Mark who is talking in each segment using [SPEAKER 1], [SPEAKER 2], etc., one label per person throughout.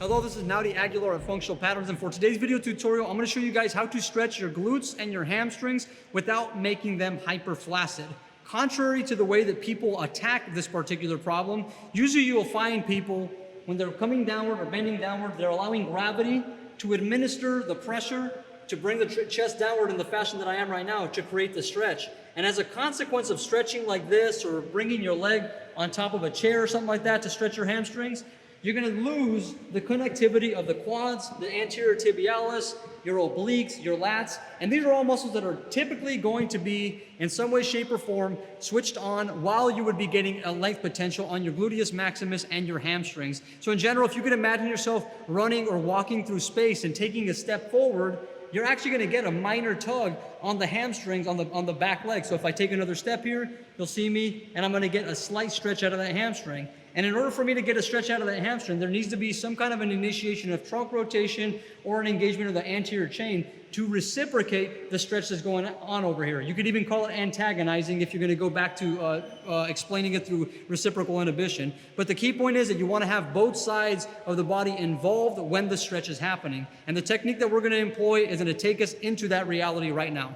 [SPEAKER 1] Hello, this is Naudi Aguilar at Functional Patterns, and for today's video tutorial, I'm going to show you guys how to stretch your glutes and your hamstrings without making them hyperflaccid. Contrary to the way that people attack this particular problem, usually you will find people, when they're coming downward or bending downward, they're allowing gravity to administer the pressure to bring the chest downward in the fashion that I am right now to create the stretch. And as a consequence of stretching like this or bringing your leg on top of a chair or something like that to stretch your hamstrings, you're going to lose the connectivity of the quads, the anterior tibialis, your obliques, your lats, and these are all muscles that are typically going to be in some way, shape, or form switched on while you would be getting a length potential on your gluteus maximus and your hamstrings. So in general, if you could imagine yourself running or walking through space and taking a step forward, you're actually going to get a minor tug on the hamstrings on the back leg. So if I take another step here, you'll see me, and I'm going to get a slight stretch out of that hamstring. And in order for me to get a stretch out of that hamstring, there needs to be some kind of an initiation of trunk rotation or an engagement of the anterior chain to reciprocate the stretch that's going on over here. You could even call it antagonizing if you're going to go back to explaining it through reciprocal inhibition. But the key point is that you want to have both sides of the body involved when the stretch is happening. And the technique that we're going to employ is going to take us into that reality right now.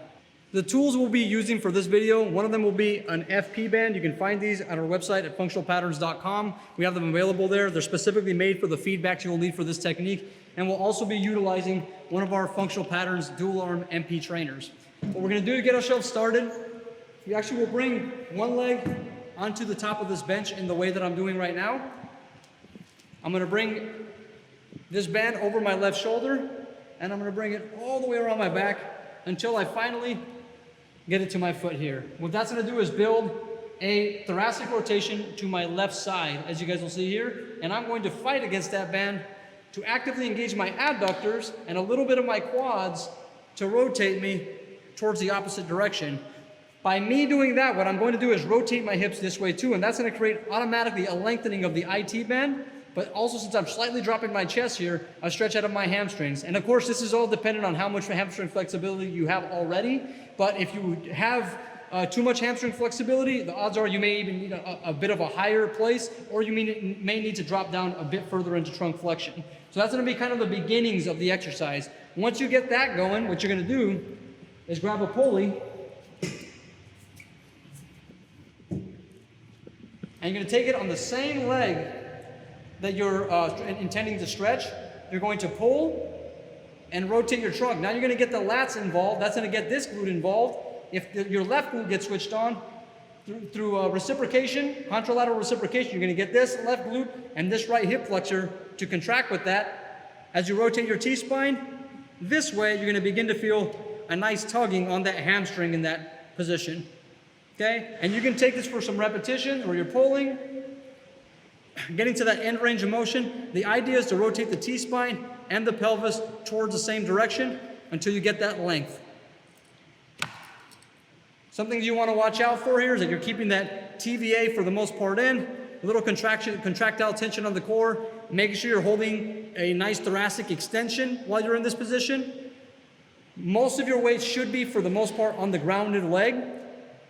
[SPEAKER 1] The tools we'll be using for this video, one of them will be an FP band. You can find these on our website at functionalpatterns.com. We have them available there. They're specifically made for the feedbacks you'll need for this technique. And we'll also be utilizing one of our Functional Patterns dual arm MP trainers. What we're going to do to get ourselves started, we actually will bring one leg onto the top of this bench in the way that I'm doing right now. I'm going to bring this band over my left shoulder, and I'm going to bring it all the way around my back until I finally get it to my foot here. What that's going to do is build a thoracic rotation to my left side, as you guys will see here, and I'm going to fight against that band to actively engage my adductors and a little bit of my quads to rotate me towards the opposite direction. By me doing that, what I'm going to do is rotate my hips this way too, and that's going to create automatically a lengthening of the IT band, but also since I'm slightly dropping my chest here, a stretch out of my hamstrings. And of course, this is all dependent on how much hamstring flexibility you have already, but if you have too much hamstring flexibility, the odds are you may even need a bit of a higher place, or you may need to drop down a bit further into trunk flexion. So that's going to be kind of the beginnings of the exercise. Once you get that going, what you're going to do is grab a pulley, and you're going to take it on the same leg that you're intending to stretch. You're going to pull and rotate your trunk. Now you're going to get the lats involved. That's going to get this glute involved. If your left glute gets switched on through reciprocation, contralateral reciprocation, you're going to get this left glute and this right hip flexor to contract with that. As you rotate your T-spine, this way you're going to begin to feel a nice tugging on that hamstring in that position. Okay? And you can take this for some repetitions where you're pulling, getting to that end range of motion. The idea is to rotate the T-spine and the pelvis towards the same direction until you get that length. Something you want to watch out for here is that you're keeping that TVA for the most part in, a little contractile tension on the core, making sure you're holding a nice thoracic extension while you're in this position. Most of your weight should be, for the most part, on the grounded leg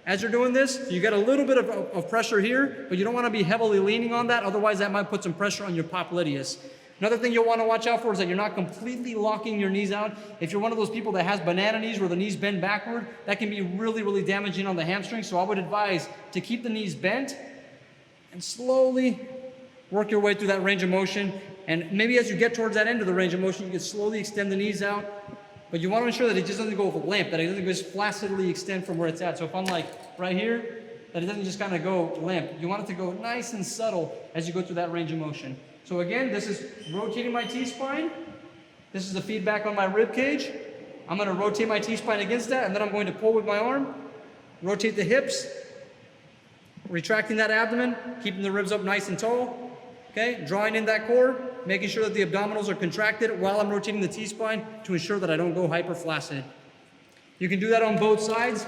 [SPEAKER 1] as you're doing this. So you get a little bit of pressure here, but you don't want to be heavily leaning on that, otherwise that might put some pressure on your popliteus. Another thing you'll want to watch out for is that you're not completely locking your knees out. If you're one of those people that has banana knees where the knees bend backward, that can be really, really damaging on the hamstring. So I would advise to keep the knees bent and slowly work your way through that range of motion. And maybe as you get towards that end of the range of motion, you can slowly extend the knees out. But you want to ensure that it just doesn't go limp, that it doesn't just flaccidly extend from where it's at. So if I'm like right here, that it doesn't just kind of go limp. You want it to go nice and subtle as you go through that range of motion. So again, this is rotating my T-spine. This is the feedback on my rib cage. I'm going to rotate my T-spine against that, and then I'm going to pull with my arm, rotate the hips, retracting that abdomen, keeping the ribs up nice and tall. Okay, drawing in that core, making sure that the abdominals are contracted while I'm rotating the T-spine to ensure that I don't go hyperflaccid. You can do that on both sides.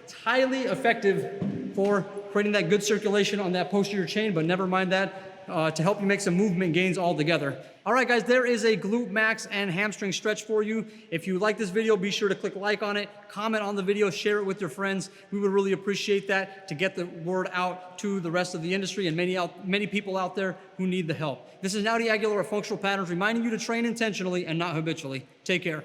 [SPEAKER 1] It's highly effective for creating that good circulation on that posterior chain, but never mind that. to help you make some movement gains all together. All right, guys, there is a glute max and hamstring stretch for you. If you like this video, be sure to click like on it, comment on the video, share it with your friends. We would really appreciate that to get the word out to the rest of the industry and many people out there who need the help. This is Naudi Aguilar of Functional Patterns, reminding you to train intentionally and not habitually. Take care.